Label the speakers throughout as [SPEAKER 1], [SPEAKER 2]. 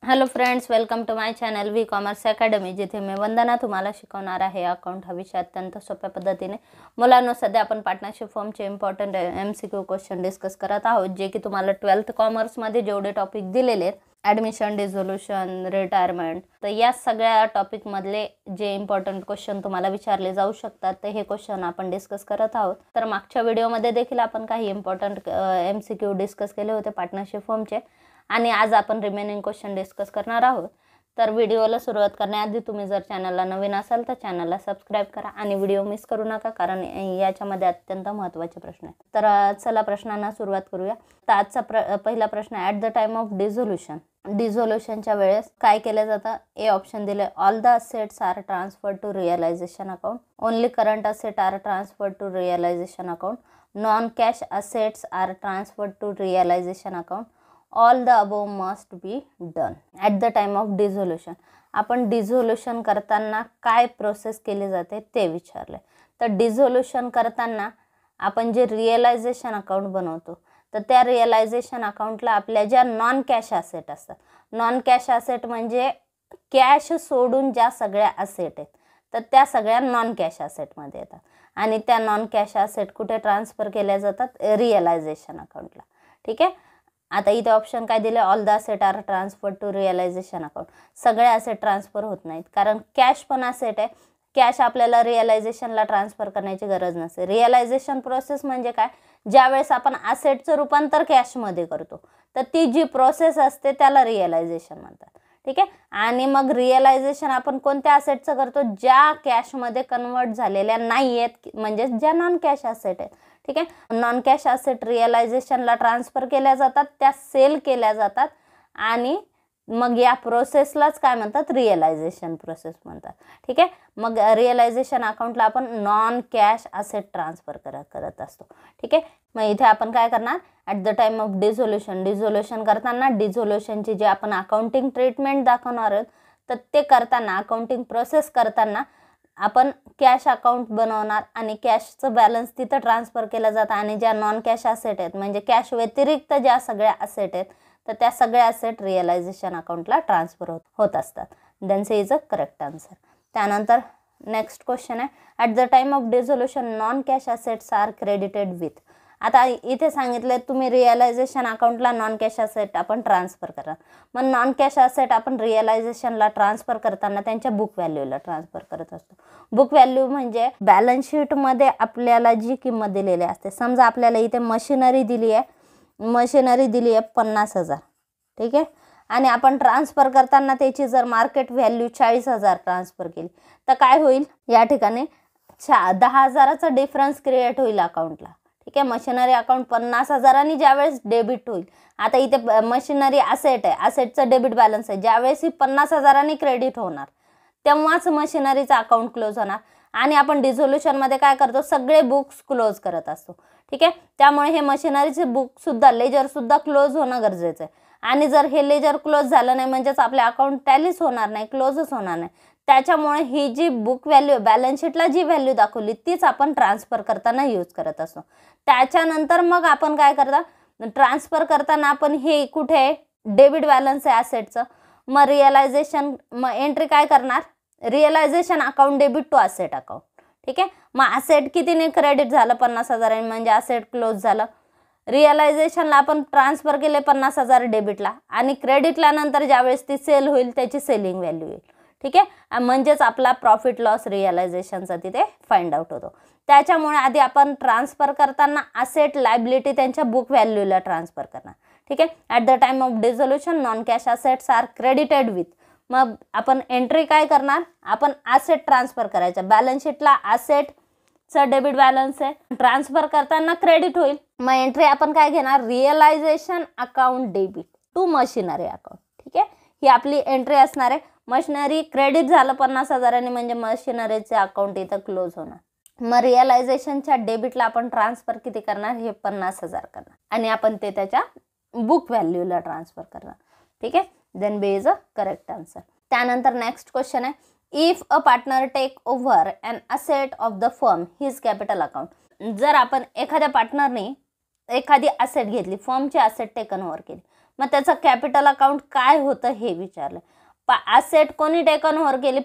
[SPEAKER 1] Hello friends, welcome to my channel V commerce academy, जिथे मी वंदना तुम्हाला शिकवणार आहे अकाउंट हा विषय अत्यंत सोप्या पद्धतीने. मुलांनो, सध्या आपण पार्टनरशिप फॉर्मचे इम्पॉर्टंट MCQ क्वेश्चन डिस्कस करत आहोत, जे की तुम्हाला 12th कॉमर्समध्ये जेवढे टॉपिक दिलेले आहेत, ॲडमिशन, डिझोल्यूशन, रिटायरमेंट, तर या सगळ्या टॉपिकमधले जे इम्पॉर्टंट क्वेश्चन तुम्हाला विचारले जाऊ शकतात, तर हे क्वेश्चन आपण डिस्कस करत आहोत. तर मागच्या व्हिडिओमध्ये देखील आपण काही इम्पॉर्टंट MCQ डिस्कस केले होते पार्टनरशिप फॉर्मचे, आणि आज आपण रिमेनिंग क्वेश्चन डिस्कस करणार आहोत. तर व्हिडिओला सुरुवात करण्याआधी तुम्ही जर चॅनलला नवीन असाल तर चॅनलला सबस्क्राईब करा आणि व्हिडिओ मिस करू नका, कारण याच्यामध्ये अत्यंत महत्त्वाचे प्रश्न आहेत. तर चला प्रश्नांना सुरुवात करूया. तर आजचा पहिला प्रश्न, ॲट द टाइम ऑफ डिझोल्यूशनच्या वेळेस काय केलं जातं? ए ऑप्शन दिले, all the assets are transferred to realisation account, only current asset are transferred to realisation account, non cash assets are transferred to realisation account, all the above must be done at the time of dissolution. आपण dissolution करताना काय process केली जाते ते विचारले. तर डिझोल्यूशन करताना आपण जे रिअलायझेशन अकाउंट बनवतो, तर त्या रिअलायझेशन अकाउंटला आपल्या ज्या नॉन कॅश असेट असतात, नॉन कॅश असेट म्हणजे कॅश सोडून ज्या सगळ्या असेट आहेत, तर त्या सगळ्या नॉन कॅश असेटमध्ये येतात. आणि त्या नॉन कॅश असेट कुठे ट्रान्सफर केल्या जातात? रिअलायझेशन अकाउंटला. ठीक आहे. आता इथे ऑप्शन काय दिले? All the asset are transfer to realisation account. सगळे असेट ट्रान्सफर होत नाहीत, कारण कॅश पण असेट आहे. कॅश आपल्याला रिअलायझेशनला ट्रान्सफर करण्याची गरज नसते. रिअलायझेशन प्रोसेस म्हणजे काय? ज्यावेळेस आपण असेटचं रूपांतर कॅशमध्ये करतो, तर ती जी प्रोसेस असते त्याला रिअलायझेशन म्हणतात. ठीक आहे. आणि मग रिअलायझेशन आपण कोणत्या असेटचं करतो? ज्या कॅशमध्ये कन्वर्ट झालेल्या नाही आहेत, म्हणजे ज्या नॉन कॅश असेट आहेत. ठीक आहे. नॉन कॅश असेट रिअलायझेशनला ट्रान्सफर केल्या जातात, त्या सेल केल्या जातात, आणि मग या प्रोसेसलाच काय म्हणतात? रिअलायझेशन प्रोसेस म्हणतात. ठीक आहे. मग रिअलायझेशन अकाउंटला आपण नॉन कॅश असेट ट्रान्सफर करत असतो. ठीक आहे. मग इथे आपण काय करणार? ॲट द टाइम ऑफ डिझोल्यूशन करताना डिझोल्यूशनची जे आपण अकाउंटिंग ट्रीटमेंट दाखवणार आहोत, तर ते करताना अकाउंटिंग प्रोसेस करताना आपण कॅश अकाउंट बनवणार, आणि कॅशचं बॅलन्स तिथं ट्रान्सफर केलं जातं. आणि ज्या नॉन कॅश असेट आहेत, म्हणजे कॅश व्यतिरिक्त ज्या सगळ्या असेट आहेत, तर त्या सगळ्या असेट रिअलायझेशन अकाउंटला ट्रान्सफर होत असतात. Then C is a correct answer. त्यानंतर नेक्स्ट क्वेश्चन आहे, at the time of dissolution non cash assets are credited with. आता इथे सांगितलं तुम्ही रिअलायझेशन अकाउंटला नॉन कॅश असेट आपण ट्रान्सफर करा. मग नॉन कॅश असेट आपण रिअलायझेशनला ट्रान्सफर करताना त्यांच्या बुक व्हॅल्यूला ट्रान्सफर करत असतो. बुक व्हॅल्यू म्हणजे बॅलन्स शीटमध्ये आपल्याला जी किंमत दिलेली असते. समजा आपल्याला इथे मशिनरी दिली आहे 50,000. ठीक आहे. आणि आपण ट्रान्सफर करताना त्याची जर मार्केट व्हॅल्यू 40,000 ट्रान्सफर केली, तर काय होईल? या ठिकाणी 10,000चा डिफरन्स क्रिएट होईल अकाउंटला. ठीक आहे. मशिनरी अकाउंट 50,000 ज्यावेळेस डेबिट होईल, आता इथे मशिनरी असेट आहे, असेटचं डेबिट बॅलन्स आहे, ज्यावेळेस ही 50,000 क्रेडिट होणार, तेव्हाच मशिनरीचा अकाउंट क्लोज होणार. आणि आपण डिझोल्यूशनमध्ये काय करतो? सगळे बुक्स क्लोज करत असतो. ठीक आहे. त्यामुळे हे मशिनरीचे बुकसुद्धा, लेजरसुद्धा क्लोज होणं गरजेचं आहे. आणि जर हे लेजर क्लोज झालं नाही, म्हणजेच आपले अकाउंट टॅलीच होणार नाही, क्लोजच होणार नाही. त्याच्यामुळे ही जी बुक व्हॅल्यू, बॅलन्स शीटला जी व्हॅल्यू दाखवली, तीच आपण ट्रान्सफर करताना यूज करत असतो. त्याच्यानंतर मग आपण काय करता? ट्रान्सफर करताना आपण हे कुठे डेबिट बॅलन्स आहे असेटचं, मग रिअलायझेशन एंट्री काय करणार? Realization account debit to asset account. ठीक आहे. मग असेट कितीने क्रेडिट झालं? 50,000, म्हणजे असेट क्लोज झालं. रिअलायझेशनला आपण ट्रान्सफर केले 50,000 डेबिटला, आणि क्रेडिटला नंतर ज्यावेळेस ती सेल होईल त्याची सेलिंग व्हॅल्यू येईल. ठीक आहे. म्हणजेच आपला प्रॉफिट लॉस रिअलायझेशनचा तिथे फाइंड आउट होतो. त्याच्यामुळे आधी आपण ट्रान्सफर करताना असेट, लायबिलिटी त्यांच्या बुक व्हॅल्यूला ट्रान्सफर करणार. ठीक आहे. At the time of dissolution non cash assets are credited with. मग आपण एंट्री काय करणार? आपण असेट ट्रान्सफर करायचं. बॅलन्स शीटला असेटचं डेबिट बॅलन्स आहे, ट्रान्सफर करताना क्रेडिट होईल. मग एंट्री आपण काय घेणार? Realisation account debit to machinery account. ठीक आहे. ही आपली एंट्री असणार आहे. मशिनरी क्रेडिट झालं 50,000, म्हणजे मशिनरीचे अकाउंट इथं क्लोज होणार. मग रिअलायझेशनच्या डेबिटला आपण ट्रान्सफर किती करणार? हे 50,000 करणार, आणि आपण ते त्याच्या बुक व्हॅल्यूला ट्रान्सफर करणार. ठीक आहे. Then B is a correct answer. त्यानंतर नेक्स्ट क्वेश्चन आहे, if a partner take over an asset of the firm his capital account. जर आपण एखाद्या पार्टनरने एखादी असेट घेतली, फर्मची असेट टेकन ओव्हर केली, मग त्याचं कॅपिटल अकाउंट काय होतं हे विचारलं. ॲसेट कोणी टेकन ओव्हर केली?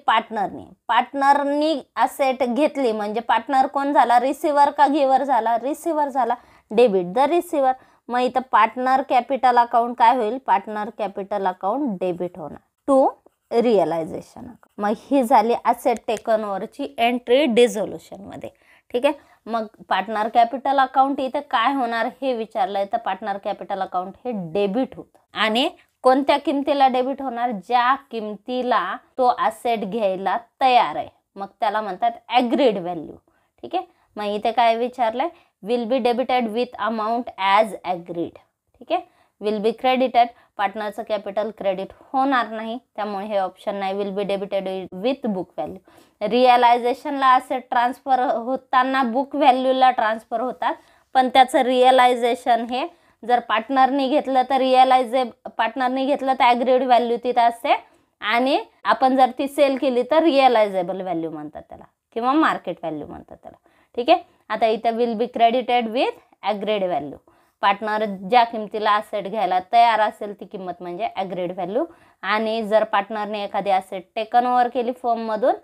[SPEAKER 1] पार्टनरनी ॲसेट घेतली म्हणजे पार्टनर कोण झाला? रिसिव्हर का गिव्हर झाला? रिसिव्हर झाला. Debit the receiver. मग इथं पार्टनर कॅपिटल अकाउंट काय होईल? पार्टनर कॅपिटल अकाउंट डेबिट होणार टू रिअलायझेशन अकाउंट. मग ही झाली ॲसेट टेकन ओव्हरची एंट्री डिझोल्युशनमध्ये. ठीक आहे. मग पार्टनर कॅपिटल अकाउंट इथे काय होणार हे विचारलंय, तर पार्टनर कॅपिटल अकाउंट हे डेबिट होतं. आणि कोणत्या किमतीला डेबिट होणार? ज्या किमतीला तो ॲसेट घ्यायला तयार आहे, मग त्याला म्हणतात ॲग्रीड व्हॅल्यू. ठीक आहे. मग इथे काय विचारलंय? Will be debited with amount as agreed. ठीक आहे. विल बी क्रेडिटेड, पार्टनरचं कॅपिटल क्रेडिट होणार नाही, त्यामुळे हे ऑप्शन नाही. Will be debited with book value. रिअलायझेशनला ॲसेट ट्रान्सफर होताना बुक व्हॅल्यूला ट्रान्सफर होतात, पण त्याचं रिअलायझेशन हे जर पार्टनरनी घेतलं तर पार्टनरनी घेतलं तर ॲग्रीड व्हॅल्यू तिथं असते, आणि आपण जर ती सेल केली तर रिअलायझेबल व्हॅल्यू म्हणतात त्याला, किंवा मार्केट व्हॅल्यू म्हणतात त्याला. ठीक आहे. आता इथं will be credited with agreed value. Partner ज्या किमतीला ॲसेट घ्यायला तयार असेल ती किंमत म्हणजे ॲग्रीड व्हॅल्यू. आणि जर पार्टनरने एखादी ॲसेट टेकन ओव्हर केली फर्ममधून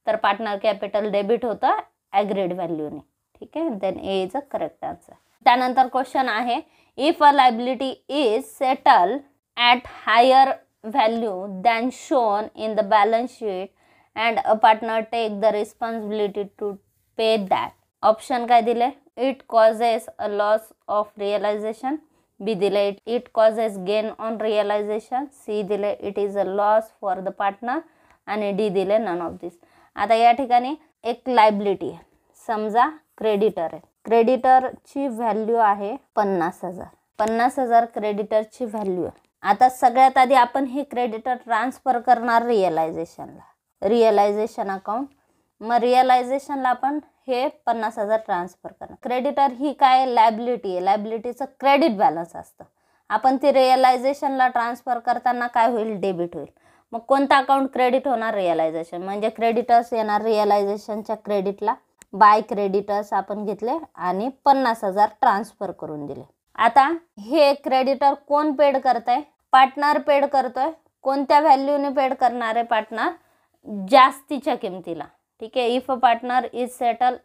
[SPEAKER 1] तर पार्टनर कॅपिटल डेबिट होतं ॲग्रीड व्हॅल्यूने. ठीक आहे. Then A is a correct answer. त्यानंतर क्वेश्चन आहे, if a liability is settle at higher value than shown in the balance sheet and a partner take the responsibility to pay that. Option काय दिले? It causes a loss of realisation. B दिले it causes gain on realisation. C दिले it is a loss for the partner. आणि D दिले none of this. आता या ठिकाणी एक लायबिलिटी आहे, समजा क्रेडिटर आहे. क्रेडिटरची व्हॅल्यू आहे 50,000. 50,000 क्रेडिटरची व्हॅल्यू आहे. आता सगळ्यात आधी आपण हे क्रेडिटर ट्रान्सफर करणार रिअलायझेशनला, रिअलायझेशन अकाउंट. मग रिअलायझेशनला आपण हे 50,000 ट्रान्सफर करणार. क्रेडिटर ही काय? लायबिलिटी आहे. लायबिलिटीचं क्रेडिट बॅलन्स असतं. आपण ती रिअलायझेशनला ट्रान्सफर करताना काय होईल? डेबिट होईल. मग कोणतं अकाउंट क्रेडिट होणार? रिअलायझेशन. म्हणजे क्रेडिटर्स येणार रिअलायझेशनच्या क्रेडिटला. बाय क्रेडिटर्स आपण घेतले आणि 50,000 ट्रान्सफर करून दिले. आता हे क्रेडिटर कोण पेड करतंय? पार्टनर पेड करतोय. कोणत्या व्हॅल्यूने पेड करणार आहे पार्टनर? जास्तीच्या किमतीला. ठीक आहे. If a partner is settle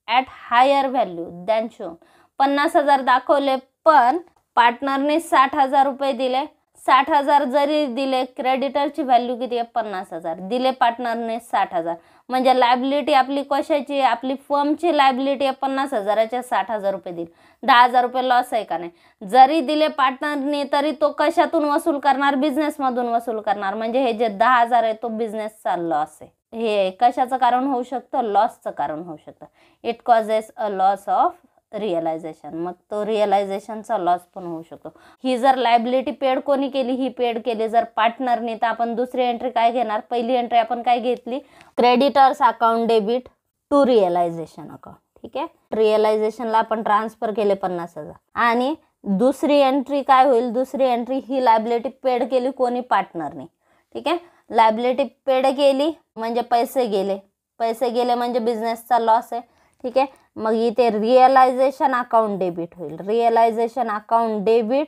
[SPEAKER 1] at higher value than shown. 50,000 दाखवले, पण पार्टनरने 60,000 रुपये दिले. 60,000 जरी दिले, क्रेडिटरची व्हॅल्यू किती आहे? 50,000. दिले पार्टनरने 60,000. म्हणजे लायबिलिटी आपली कशाची? आपली फर्मची लायबिलिटी आहे 50,000च्या 60,000 रुपये दिले. 10,000 रुपये लॉस आहे का नाही? जरी दिले पार्टनरने तरी तो कशातून वसूल करणार? बिझनेसमधून वसूल करणार. म्हणजे हे जे 10,000 आहे तो बिझनेसचा लॉस आहे. हे कशाचं कारण होऊ शकतं? लॉसचं कारण होऊ शकतं. It causes a loss of realization. मग तो रिअलायझेशनचा लॉस पण होऊ शकतो. ही जर लायबिलिटी पेड कोणी केली? ही पेड केली जर पार्टनरने, तर आपण दुसरी एंट्री काय घेणार? पहिली एंट्री आपण काय घेतली? Creditors account debit to realisation account. ठीक आहे. रिअलायझेशनला आपण ट्रान्सफर केले 50,000. आणि दुसरी एंट्री काय होईल? दुसरी एंट्री ही लायबिलिटी पेड केली कोणी? पार्टनरने. ठीक आहे. लायबिलिटी पेड केली म्हणजे पैसे गेले. पैसे गेले म्हणजे बिझनेसचा लॉस आहे. ठीक आहे. मग इथे रिअलायझेशन अकाउंट डेबिट होईल. रिअलायझेशन अकाउंट डेबिट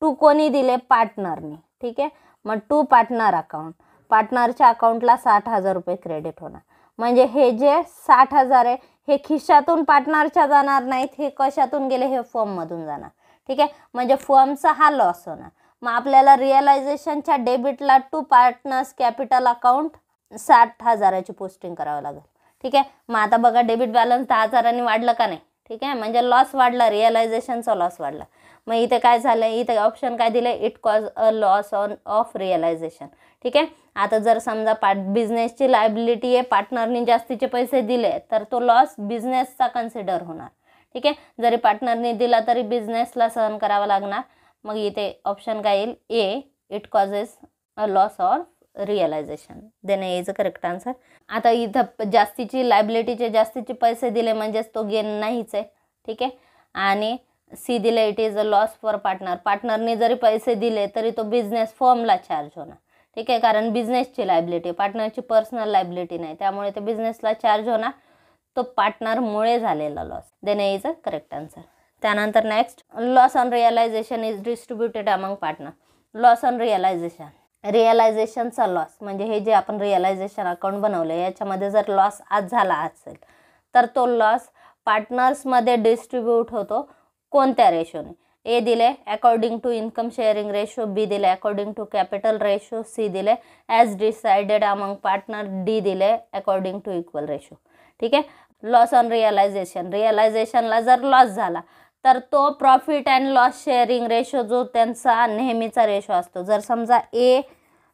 [SPEAKER 1] टू कोणी दिले? पार्टनरने. ठीक आहे. मग टू पार्टनर अकाउंट. पार्टनरच्या अकाउंटला 60,000 रुपये क्रेडिट होणार. म्हणजे हे जे 60,000 आहे हे खिशातून पार्टनरच्या जाणार नाहीत. हे कशातून गेले? हे फर्ममधून जाणार. ठीक आहे. म्हणजे फर्मचा हा लॉस होणार. मग आपल्याला रिअलायझेशनच्या डेबिटला टू पार्टनर्स कॅपिटल अकाउंट 60,000ची पोस्टिंग करावं लागेल. ठीक आहे. मग आता बघा डेबिट बॅलन्स 10,000 वाढलं का नाही? ठीक आहे. म्हणजे लॉस वाढला, रिअलायझेशनचा लॉस वाढला. मग इथे काय झालं? इथे ऑप्शन काय दिले? It cause a loss of realization. ठीक आहे. आता जर समजा बिझनेसची लायबिलिटी आहे, पार्टनरने जास्तीचे पैसे दिले तर तो लॉस बिझनेसचा कन्सिडर होणार. ठीक आहे. जरी पार्टनरने दिला तरी बिझनेसला सहन करावा लागणार. मग इथे ऑप्शन काय येईल? A, it causes a loss of realisation. Then is a correct answer. आता इथं जास्तीची लायबिलिटीचे जास्तीचे पैसे दिले म्हणजेच तो गेन नाहीच आहे. ठीक आहे. आणि सी दिले it is a loss for partner. पार्टनरने जरी पैसे दिले तरी तो बिझनेस फर्मला चार्ज होणार. ठीक आहे. कारण बिझनेसची लायबिलिटी, पार्टनरची पर्सनल लायबिलिटी नाही, त्यामुळे ते बिझनेसला चार्ज होणार. तो पार्टनरमुळे झालेला loss. Then is a correct answer. त्यानंतर next, loss on realisation is distributed among partner. Loss on रिअलायझेशनचा लॉस म्हणजे हे जे आपण रिअलायझेशन अकाउंट बनवलं याच्यामध्ये जर लॉस आज झाला असेल तर तो लॉस पार्टनर्समध्ये डिस्ट्रीब्यूट होतो कोणत्या रेशोने? ए दिले according to income sharing ratio, B दिले according to capital ratio, C दिले as decided among partner, D दिले अकॉर्डिंग टू इक्वल रेशो. ठीक आहे. लॉस ऑन रिअलायझेशनला जर लॉस झाला तर तो profit and loss sharing ratio जो त्यांचा नेहमीचा रेशो असतो. जर समजा ए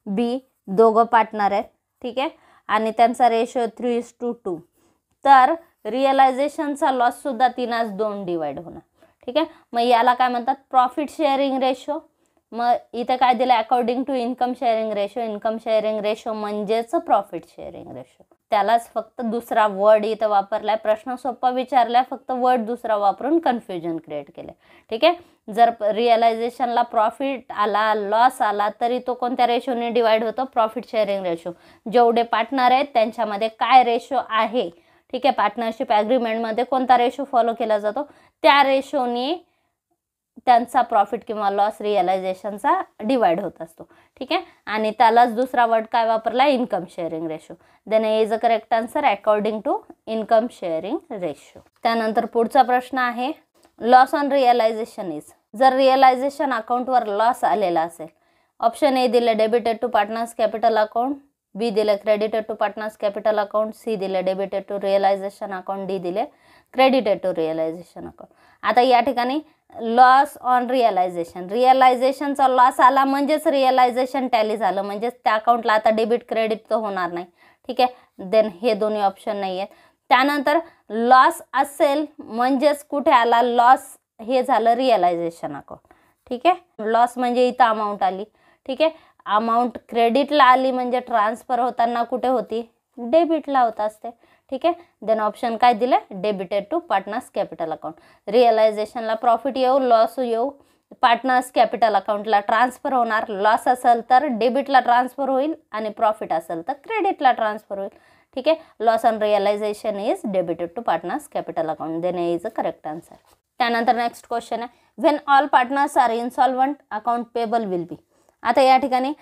[SPEAKER 1] बी दोघं पार्टनर आहेत, ठीक आहे, आणि त्यांचा रेशो 3:2 तर रिअलायझेशनचा लॉससुद्धा 3:2 डिवाइड होणार. ठीक आहे. मग याला काय म्हणतात? Profit sharing ratio. मग इथे काय दिलं? According to income sharing ratio. Income sharing ratio म्हणजेच प्रॉफिट शेअरिंग रेशो. त्यालाच फक्त दुसरा वर्ड इथं वापरलाय. प्रश्न सोपा विचारलाय, फक्त वर्ड दुसरा वापरून कन्फ्युजन क्रिएट केले. ठीक आहे. जर रिअलायझेशनला प्रॉफिट आला, लॉस आला तरी तो कोणत्या रेशोने डिवाइड होतो? Profit sharing ratio. जेवढे पार्टनर आहेत त्यांच्यामध्ये काय रेशो आहे, ठीक आहे, पार्टनरशिप ॲग्रीमेंटमध्ये कोणता रेशो फॉलो केला जातो त्या रेशोने त्यांचा प्रॉफिट किंवा लॉस रिअलायझेशनचा डिवाइड होत असतो. ठीक आहे. आणि त्यालाच दुसरा वर्ड काय वापरला? Income sharing ratio. Then A is a correct answer according to income sharing ratio. त्यानंतर पुढचा प्रश्न आहे लॉस ऑन रिअलायझेशन इज. जर रिअलायझेशन अकाउंटवर लॉस आलेला असेल, ऑप्शन ए दिले debited to partners capital account, B दिले credited to partners capital account, C दिले debited to realisation account, D दिले क्रेडिटेड टू रिअलायझेशन अकाउंट. आता या ठिकाणी लॉस ऑन रिअलायझेशनचा लॉस आला म्हणजेच रिअलायझेशन टॅली झालं, म्हणजेच त्या अकाउंटला आता डेबिट क्रेडिट तर होणार नाही. ठीक आहे. देन हे दोन्ही ऑप्शन नाही आहेत. त्यानंतर लॉस असेल म्हणजेच कुठे आला? लॉस हे झालं रिअलायझेशन अकाउंट. ठीक आहे. लॉस म्हणजे इथं अमाऊंट आली. ठीक आहे. अमाऊंट क्रेडिटला आली म्हणजे ट्रान्सफर होताना कुठे होती? डेबिटला होत असते. ठीक आहे. देन ऑप्शन काय दिलं? Debited to partners capital account. रिअलायझेशनला प्रॉफिट येऊ, लॉस येऊ, पार्टनर्स कॅपिटल अकाउंटला ट्रान्सफर होणार. लॉस असेल तर डेबिटला ट्रान्सफर होईल आणि प्रॉफिट असेल तर क्रेडिटला ट्रान्सफर होईल. ठीक आहे. Loss on realisation is debited to partners capital account. Then is a correct answer. त्यानंतर नेक्स्ट क्वेश्चन आहे when all partners are insolvent account payable will be. आता या ठिकाणी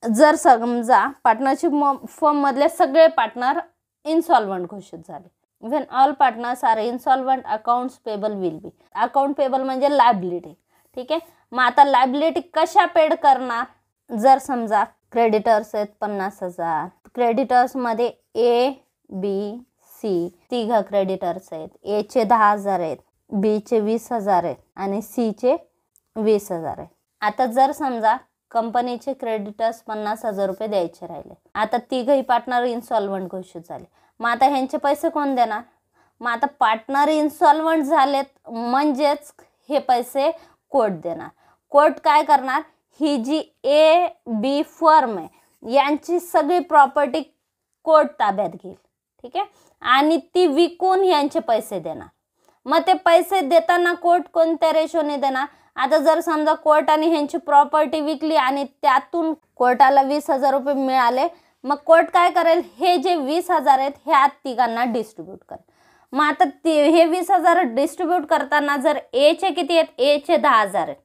[SPEAKER 1] जर समजा पार्टनरशिप फर्ममधले सगळे पार्टनर इन्सॉल्वंट घोषित झाले, when all partners are insolvent accounts payable will be. Account payable म्हणजे लायबिलिटी. ठीक आहे. मग आता लायबिलिटी कशा पेड करणार? जर समजा क्रेडिटर्स आहेत 50,000, क्रेडिटर्समध्ये ए बी सी तिघ क्रेडिटर्स आहेत. ए चे 10,000 आहेत, बी चे 20,000 आहेत आणि सी चे 20,000 आहेत. आता जर समजा कंपनीचे क्रेडिटर्स 50,000 रुपये द्यायचे राहिले, आता तिघही पार्टनर इन्सॉल्वंट घोषित झाले, मग आता ह्यांचे पैसे कोण देणार? मग आता पार्टनर इन्सॉल्वंट झालेत म्हणजेच हे पैसे कोर्ट देणार. कोर्ट काय करणार? ही जी ए बी फर्म आहे यांची सगळी प्रॉपर्टी कोर्ट ताब्यात घेईल. ठीक आहे. आणि ती विकून यांचे पैसे देणार. मग ते पैसे देताना कोर्ट कोणत्या रेशोने देणार? आता जर समजा कोर्टाने ह्यांची प्रॉपर्टी विकली आणि त्यातून कोर्टाला 20,000 रुपये मिळाले, मग कोर्ट काय करेल? हे जे 20,000 आहेत ह्या तिघांना डिस्ट्रीब्यूट करेल. मग आता हे 20,000 डिस्ट्रीब्यूट करताना जर ए चे किती आहेत? ए चे 10,000 आहेत.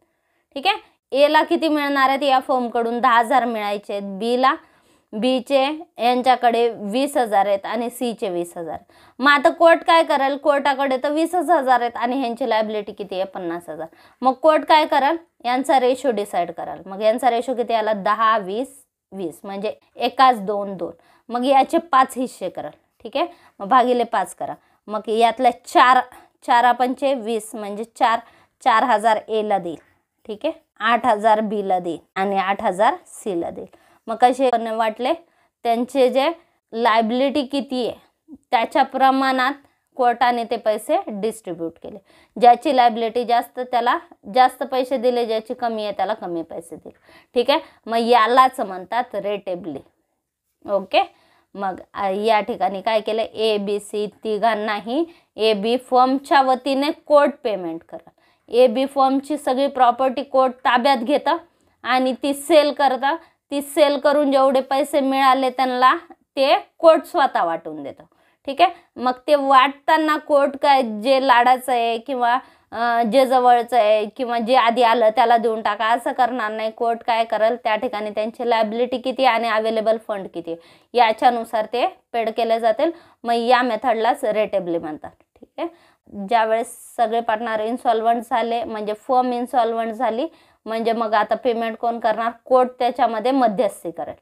[SPEAKER 1] ठीक आहे. एला किती मिळणार आहेत? या फर्मकडून 10,000 मिळायचे आहेत. बी चे यांच्याकडे 20,000 आहेत आणि सी चे 20,000. मग आता कोर्ट काय करेल? कोर्टाकडे तर 20,000 आहेत आणि ह्यांची लायबिलिटी किती आहे? 50,000. मग कोर्ट काय करेल? यांचा रेशो डिसाईड कराल. मग यांचा रेशो किती आला? 10, 20 म्हणजे एकाच 2, 2. मग याचे 5 हिस्से कराल. ठीक आहे. मग भागिले 5 करा. मग यातल्या 4 पंचे 20 म्हणजे 4,000 एला देईल. ठीक आहे. 8,000 बीला देईल आणि 8,000 सीला देईल. मग कसे वाटले? त्यांचे जे लायबिलिटी किती आहे त्याच्या प्रमाणात कोर्टाने ते पैसे डिस्ट्रीब्यूट केले. ज्याची लायबिलिटी जास्त त्याला जास्त पैसे दिले, ज्याची कमी आहे त्याला कमी पैसे दिले. ठीक आहे. मग यालाच म्हणतात रेटेबली. ओके. मग या ठिकाणी काय केलं? ए बी सी तिघांनाही ए बी फर्मच्या वतीने कोर्ट पेमेंट करा. ए बी फर्मची सगळी प्रॉपर्टी कोर्ट ताब्यात घेतं आणि ती सेल करतं. ती सेल करून जेवढे पैसे मिळाले त्यांना ते कोर्ट स्वतः वाटून देतं. ठीक आहे. मग ते वाटताना कोर्ट काय जे लाडाचं आहे किंवा जे जवळचं आहे किंवा जे आधी आलं त्याला देऊन टाका, असं करणार नाही. कोर्ट काय करेल, त्या ठिकाणी त्यांची लायबिलिटी किती आणि अवेलेबल फंड किती याच्यानुसार ते पेड केले जातील. मग या मेथडलाच रेटेबली म्हणतात. ठीक आहे. ज्यावेळेस सगळे पार्टनर इन्सॉल्वंट झाले म्हणजे फर्म इन्सॉल्वंट झाली म्हणजे मग आता पेमेंट कोण करणार, कोर्ट त्याच्यामध्ये मध्यस्थी करेल.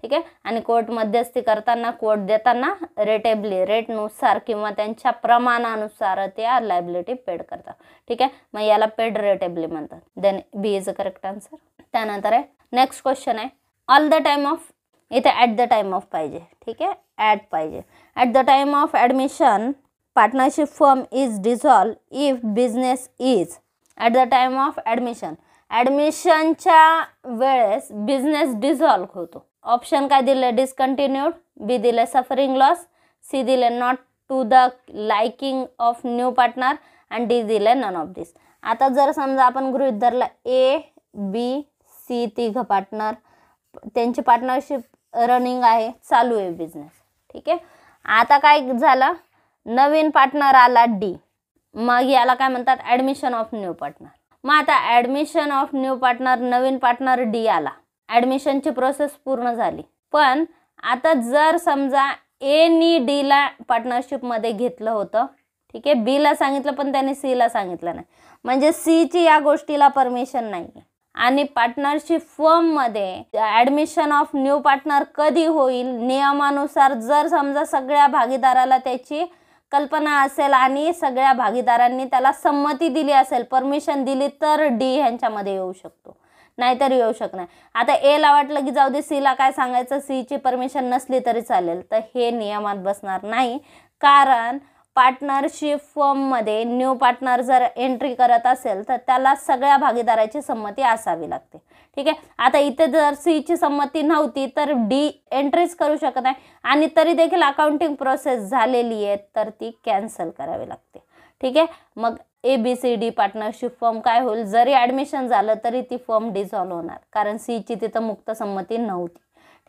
[SPEAKER 1] ठीक आहे. आणि कोर्ट मध्यस्थी करताना कोर्ट देताना रेटेबली रेटनुसार किंवा त्यांच्या प्रमाणानुसार त्या लायबिलिटी पेड करतात. ठीक आहे. मग याला पेड रेटेबली म्हणतात. Then B is a correct answer. त्यानंतर आहे नेक्स्ट क्वेश्चन आहे ऑल द टाइम ऑफ, इथे ॲट द टाइम ऑफ पाहिजे. ठीक आहे. ॲट पाहिजे. At the time of admission partnership firm is dissolve if business is. At the time of admission, ॲडमिशनच्या वेळेस बिझनेस डिझॉल्व होतो. ऑप्शन काय दिले, डिस्कंटिन्यूड, बी दिले सफरिंग लॉस, सी दिले not to the liking of new partner and D दिले none of this. आता जर समजा आपण गृहीत धरला ए बी सी तिघ पार्टनर, त्यांची पार्टनरशिप रनिंग आहे, चालू आहे बिझनेस. ठीक आहे. आता काय झालं, नवीन पार्टनर आला डी, मग याला काय म्हणतात, ॲडमिशन ऑफ न्यू पार्टनर. मग आता admission of new partner, Naveen partner D आला, ॲडमिशनची प्रोसेस पूर्ण झाली. पण आता जर समजा एनी डीला पार्टनरशिपमध्ये घेतलं होतं, ठीक आहे, बीला सांगितलं पण त्याने सीला सांगितलं नाही, म्हणजे सीची या गोष्टीला परमिशन नाही. आणि पार्टनरशिप फर्ममध्ये ॲडमिशन ऑफ न्यू पार्टनर कधी होईल, नियमानुसार जर समजा सगळ्या भागीदाराला त्याची कल्पना असेल आणि सगळ्या भागीदारांनी त्याला संमती दिली असेल, परमिशन दिली, तर डी ह्यांच्यामध्ये येऊ शकतो, नाहीतर येऊ शकणार. आता एला वाटलं की जाऊ दे, सीला काय सांगायचं, सीची परमिशन नसली तरी चालेल, तर हे नियमात बसणार नाही. कारण पार्टनरशिप फर्ममध्ये न्यू पार्टनर जर एंट्री करत असेल तर त्याला सगळ्या भागीदाराची संमती असावी लागते. ठीक आहे. आता इथे जर सीची संमती नव्हती तर डी एंट्रीच करू शकत नाही आणि तरी देखील अकाउंटिंग प्रोसेस झालेली आहे तर ती कॅन्सल करावी लागते. ठीक आहे. मग ABCD पार्टनरशिप फर्म काय होईल, जरी ॲडमिशन झालं तरी ती फर्म डिझॉल्व होणार, कारण सीची तिथं मुक्त संमती नव्हती.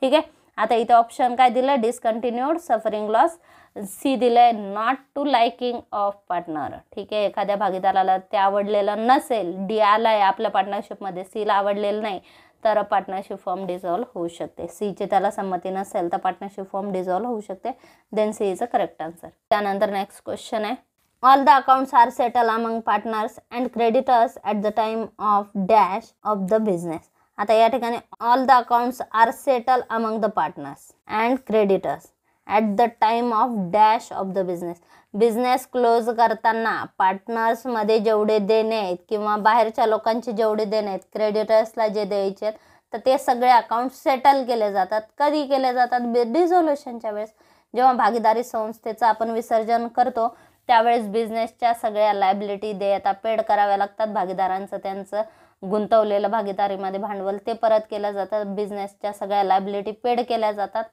[SPEAKER 1] ठीक आहे. आता इथे ऑप्शन काय दिलं, डिस्कंटिन्यूड, सफरिंग लॉस, सी दिलंय not to liking of partner. ठीक आहे. एखाद्या भागीदाराला ते आवडलेलं नसेल, डी आलाय आपल्या पार्टनरशिपमध्ये, सीला आवडलेलं नाही, तर पार्टनरशिप फर्म डिझॉल्व होऊ शकते. सीची त्याला संमती नसेल तर पार्टनरशिप फर्म डिझॉल्व होऊ शकते. Then C is a correct answer. त्यानंतर नेक्स्ट क्वेश्चन आहे all the accounts are settle among partners and creditors at the time of dash of the business. आता या ठिकाणी all the accounts are settle among the partners and creditors at the time of dash of the business. Business close करताना पार्टनर्समध्ये जेवढे देणे आहेत किंवा बाहेरच्या लोकांचे जेवढे देणे आहेत, क्रेडिटर्सला जे द्यायचे आहेत, तर ते सगळे अकाउंट सेटल केले जातात. कधी केले जातात, डिझोल्युशनच्या वेळेस. जेव्हा भागीदारी संस्थेचं आपण विसर्जन करतो त्यावेळेस बिझनेसच्या सगळ्या लायबिलिटी देयता पेड कराव्या लागतात. भागीदारांचं त्यांचं गुंतवलेलं भागीदारीमध्ये भांडवल ते परत केलं जातं, बिझनेसच्या सगळ्या लायबिलिटी पेड केल्या जातात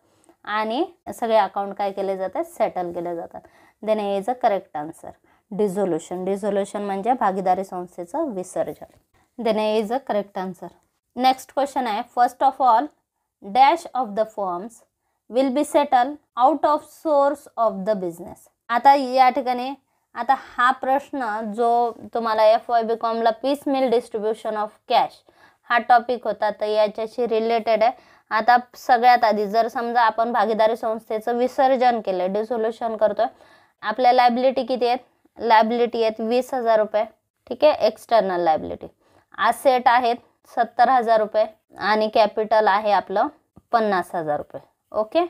[SPEAKER 1] आणि सगळे अकाउंट काय केले जातात, सेटल केले जातात. देन हे is a correct answer. Dissolution, dissolution म्हणजे भागीदारी संस्थेचं विसर्जन. देन हे is a correct answer. Next question आहे first of all dash of the firms will be settle out of source of the business. आता या ठिकाणी आता हा प्रश्न जो तुम्हाला FYBCOMला piecemeal distribution of cash हा टॉपिक होता, तर याच्याशी रिलेटेड आहे. आता सगळ्यात आधी जर समजा आपण भागीदारी संस्थेचं विसर्जन केलं, डिसोल्युशन करतोय, आपल्या लायबिलिटी किती आहेत, लायबिलिटी आहेत 20,000 रुपये. ठीक आहे. External liability. असेट आहेत 70,000 रुपये आणि कॅपिटल आहे आपलं 50,000 रुपये. ओके.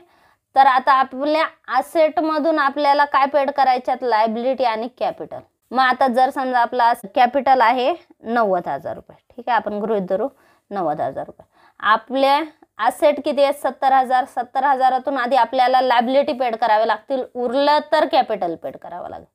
[SPEAKER 1] तर आता आपल्या असेटमधून आपल्याला काय पेड करायच्यात, लायबिलिटी आणि कॅपिटल. मग आता जर समजा आपला कॅपिटल आहे 90,000 रुपये. ठीक आहे. आपण गृहीत धरू 90,000 रुपये. आपले असेट किती आहेत, 70,000. 70,000तून आधी आपल्याला लायबिलिटी पेड करावे लागतील, उरलं तर कॅपिटल पेड करावं लागेल.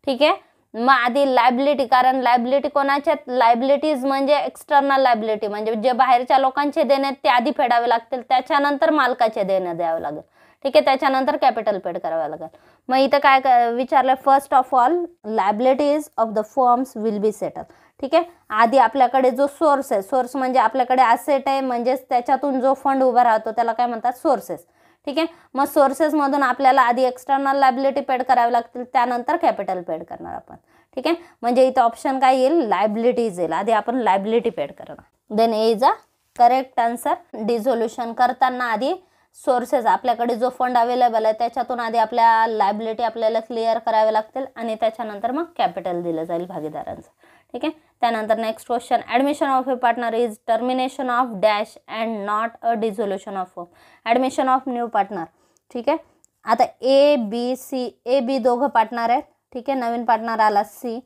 [SPEAKER 1] ठीक आहे. मग आधी लायबिलिटी, कारण लायबिलिटी कोणाच्या, लायबिलिटीज म्हणजे एक्सटर्नल लायबिलिटी, म्हणजे जे बाहेरच्या लोकांचे देणे ते आधी फेडावे लागतील, त्याच्यानंतर मालकाचे देणे द्यावे लागेल. ठीक आहे. त्याच्यानंतर कॅपिटल पेड करावं लागेल. मग इथं काय विचारलं, first of all liabilities of the firms will be settle. ठीक आहे. आधी आपल्याकडे जो सोर्स आहे, सोर्स म्हणजे आपल्याकडे असेट आहे, म्हणजेच त्याच्यातून जो फंड उभा राहतो त्याला काय म्हणतात, सोर्सेस. ठीक आहे. मग सोर्सेसमधून आपल्याला आधी एक्सटर्नल लायबिलिटी पेड करावी लागतील, त्यानंतर कॅपिटल पेड करणार आपण. ठीक आहे, म्हणजे इथं ऑप्शन काय येईल, लायबिलिटीज येईल. आधी आपण लायबिलिटी पेड करणार. Then A is a correct answer. Dissolution करताना आधी सोर्सेस, आपल्याकडे जो फंड अवेलेबल आहे त्याच्यातून आधी आपल्या लायबिलिटी आपल्याला क्लिअर करावे लागतील आणि त्याच्यानंतर मग कॅपिटल दिलं जाईल भागीदारांचं. ठीक आहे, त्यानंतर next question, admission of A partner is termination of dash and not a dissolution of firm. Admission of new partner. ठीक आहे, आता ए बी सी, ए बी दोघं पार्टनर आहेत. ठीक आहे, नवीन पार्टनर आला सी.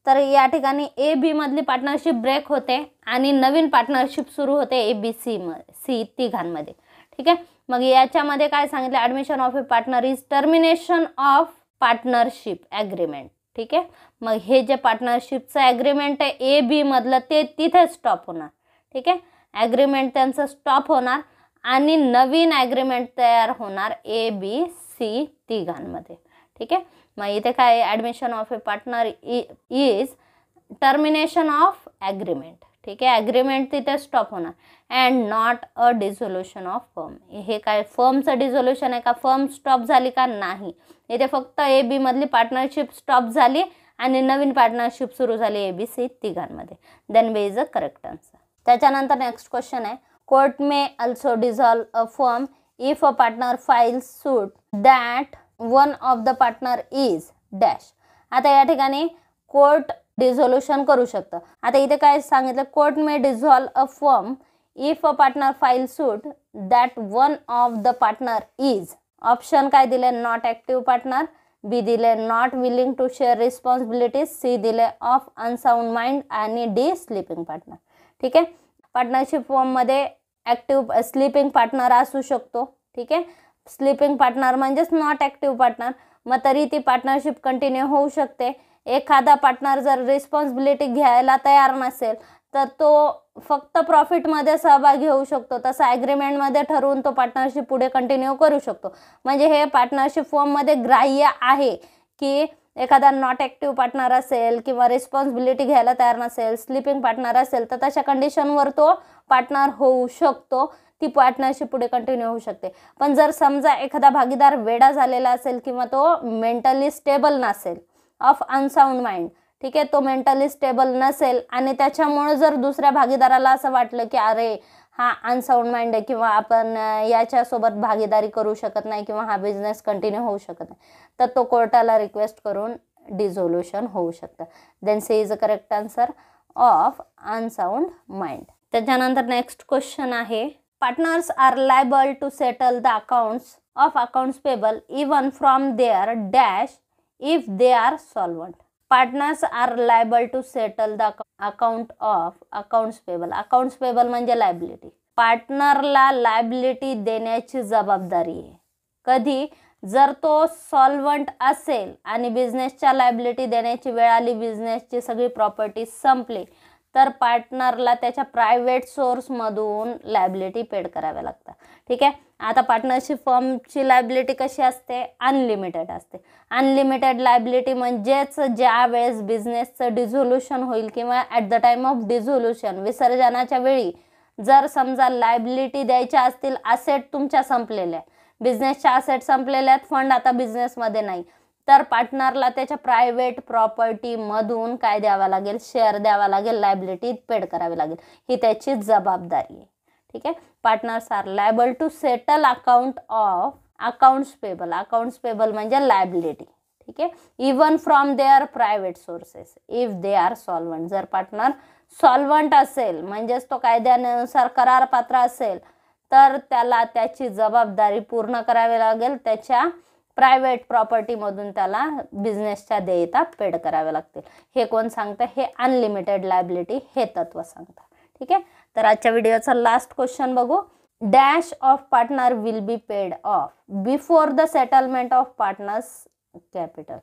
[SPEAKER 1] तर या ठिकाणी ए बी मधली पार्टनरशिप ब्रेक होते आणि नवीन पार्टनरशिप सुरू होते ए बी सी तिघांमध्ये. ठीक आहे, मग याच्यामध्ये काय सांगितलं, admission of A partner is termination of partnership agreement. ठीक आहे, मग हे जे पार्टनरशिपचं ॲग्रीमेंट आहे ए बी मधलं ते तिथे स्टॉप होणार. ठीक आहे, ॲग्रीमेंट त्यांचं स्टॉप होणार आणि नवीन ॲग्रीमेंट तयार होणार ए बी सी तिघांमध्ये. ठीक आहे, मग इथे काय, admission of A partner is termination of agreement. ठीक आहे, ॲग्रीमेंट तिथे स्टॉप होणार and not a dissolution of firm. हे काय, फर्मचं डिझोल्युशन आहे का, फर्म स्टॉप झाली का, नाही. इथे फक्त ए बी मधली पार्टनरशिप स्टॉप झाली आणि नवीन पार्टनरशिप सुरू झाली ए बी सी तिघांमध्ये. Then B is a correct answer. त्याच्यानंतर नेक्स्ट क्वेश्चन आहे, court may also dissolve a firm if a partner files suit that one of the partner is dash. आता या ठिकाणी कोर्ट डिझोल्युशन करू शकतं. आता इथे काय सांगितलं, court may dissolve a firm if a partner file suit that one of the partner is. Option काय दिले, नॉट ॲक्टिव्ह पार्टनर, बी दिले not willing to share responsibilities, C दिले ऑफ अनसाउंड माइंड आणि डी स्लीपिंग पार्टनर. ठीक आहे, partnership फॉर्ममध्ये active sleeping partner असू शकतो. ठीक आहे, स्लीपिंग पार्टनर म्हणजेच नॉट ॲक्टिव्ह पार्टनर, मग तरी ती पार्टनरशिप कंटिन्यू होऊ शकते. एखादा पार्टनर जर रिस्पॉन्सिबिलिटी घ्यायला तयार नसेल तर तो फक्त प्रॉफिटमध्ये सहभागी होऊ शकतो. तसं ॲग्रीमेंटमध्ये ठरवून तो पार्टनरशिप पुढे कंटिन्यू करू शकतो. म्हणजे हे पार्टनरशिप फॉर्ममध्ये ग्राह्य आहे की एखादा नॉट ॲक्टिव्ह पार्टनर असेल किंवा रिस्पॉन्सिबिलिटी घ्यायला तयार नसेल, स्लीपिंग पार्टनर असेल, तर तशा कंडिशनवर तो पार्टनर होऊ शकतो. ती पार्टनरशिप पुढे कंटिन्यू होऊ शकते. पण जर समजा एखादा भागीदार वेडा झालेला असेल किंवा तो मेंटली स्टेबल नसेल, ऑफ अनसाउंड माइंड, ठीक आहे, तो मेंटली स्टेबल नसेल आणि त्याच्यामुळे जर दुसऱ्या भागीदाराला असं वाटलं की अरे हा अनसाउंड माइंड आहे किंवा आपण याच्यासोबत भागीदारी करू शकत नाही किंवा हा बिझनेस कंटिन्यू होऊ शकत नाही, तर तो कोर्टाला रिक्वेस्ट करून डिझोल्युशन होऊ शकतं. Then C is a correct answer of unsound mind. त्याच्यानंतर नेक्स्ट क्वेश्चन आहे, partners are liable to settle the accounts of accounts payable even from their dash if they are solvent. Partners are liable to settle the account of accounts payable. Accounts payable म्हणजे liability. पार्टनरला liability देण्याची जबाबदारी आहे. कधी, जर तो solvent असेल आणि बिझनेसच्या लायबिलिटी देण्याची वेळ आली, बिझनेसची सगळी प्रॉपर्टी संपली, तर पार्टनरला त्याच्या प्रायव्हेट सोर्समधून लायबिलिटी पेड कराव्या लागतात. ठीक आहे, आता पार्टनरशिप फर्मची लायबिलिटी कशी असते, अनलिमिटेड असते. अनलिमिटेड लायबिलिटी म्हणजेच ज्या वेळेस बिझनेसचं डिझोल्युशन होईल किंवा at the time of dissolution, विसर्जनाच्या वेळी जर समजा लायबिलिटी द्यायच्या असतील, असेट तुमच्या संपलेल्या, बिझनेसच्या असेट संपलेल्या आहेत, फंड आता बिझनेसमध्ये नाही, तर पार्टनरला त्याच्या प्रायव्हेट प्रॉपर्टीमधून काय द्यावा लागेल, शेअर द्यावा लागेल, लायबिलिटी पेड करावी लागेल. ही त्याची जबाबदारी आहे. ठीक आहे, partners are liable to settle account of accounts payable. Accounts payable म्हणजे लायबिलिटी. ठीक आहे, even from their private sources if they are solvent. जर पार्टनर सॉल्वंट असेल म्हणजेच तो कायद्यानुसार करारपात्र असेल, तर त्याला त्याची जबाबदारी पूर्ण करावी लागेल. त्याच्या प्रायव्हेट प्रॉपर्टीमधून त्याला बिझनेसच्या देयता पेड कराव्या लागतील. हे कोण सांगतं, हे अनलिमिटेड लायबिलिटी हे तत्व सांगतं. ठीक आहे, तर आजच्या व्हिडिओचा लास्ट क्वेश्चन बघू. Dash of partner will be paid off before the settlement of partners capital.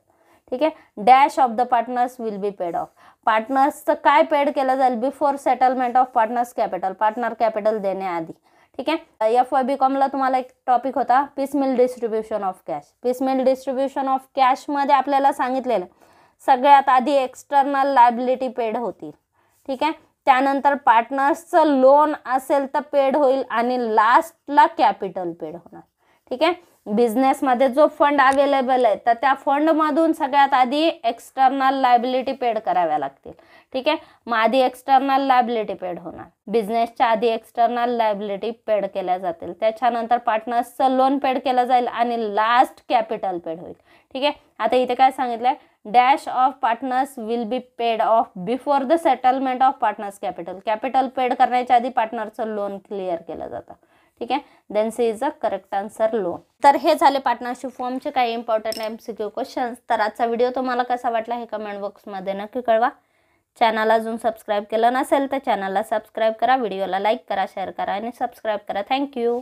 [SPEAKER 1] ठीक आहे, dash of the partners will be paid off. पार्टनर्सचं काय पेड केलं जाईल before settlement of partners capital, partner capital देण्याआधी. ठीक आहे, FYBCOMला तुम्हाला एक टॉपिक होता, piecemeal distribution of cash. Piecemeal distribution of कॅशमध्ये आपल्याला सांगितलेलं सगळ्यात आधी एक्सटर्नल लायबिलिटी पेड होतील. ठीक आहे, त्यानंतर पार्टनर्सचं लोन असेल तर पेड होईल आणि लास्टला कॅपिटल पेड होणार. ठीक आहे. बिझनेसमध्ये जो फंड अवेलेबल आहे तर त्या फंडमधून सगळ्यात आधी एक्सटर्नल लायबिलिटी पेड कराव्या लागतील. ठीक आहे. मग आधी एक्सटर्नल लायबिलिटी पेड होणार, बिझनेसच्या आधी एक्सटर्नल लायबिलिटी पेड केल्या जातील, त्याच्यानंतर पार्टनर्सचं लोन पेड केलं जाईल आणि लास्ट कॅपिटल पेड होईल. ठीक आहे. आता इथे काय सांगितलंय, dash of partners will be paid off before the settlement of partners capital. Capital paid करण्याच्या आधी पार्टनरचं लोन क्लिअर केलं जातं. ठीक आहे. Then C is a correct answer loan. तर हे झाले पार्टनरशिप फॉर्मचे काही इम्पॉर्टंट MCQ क्वेश्चन्स. तर आजचा व्हिडिओ तुम्हाला कसा वाटला हे कमेंट बॉक्समध्ये नक्की कळवा. चॅनल अजून सबस्क्राईब केलं नसेल तर चॅनलला सबस्क्राईब करा, व्हिडिओला लाईक करा, शेअर करा आणि सबस्क्राईब करा. थँक्यू.